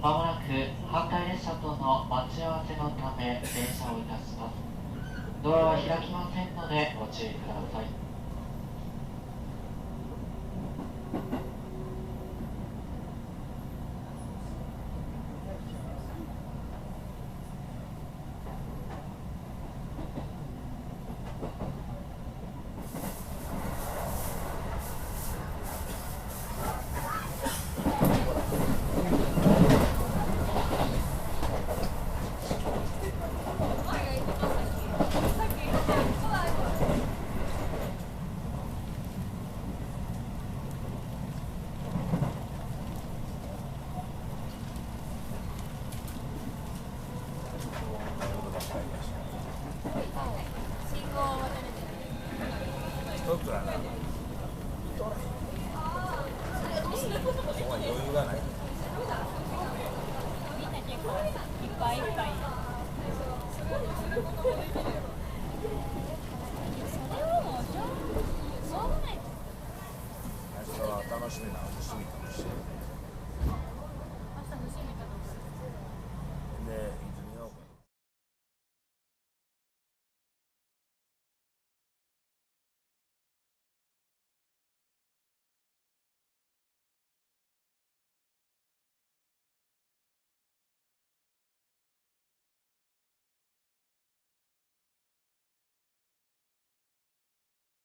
まもなく反対列車との待ち合わせのため停車をいたします。ドアは開きませんのでご注意ください。ちょっとやな。そこは余裕がない。みんな結構いっぱいいっぱい。それはもうしょうがない。明日は楽しみな過ぎかもしれない。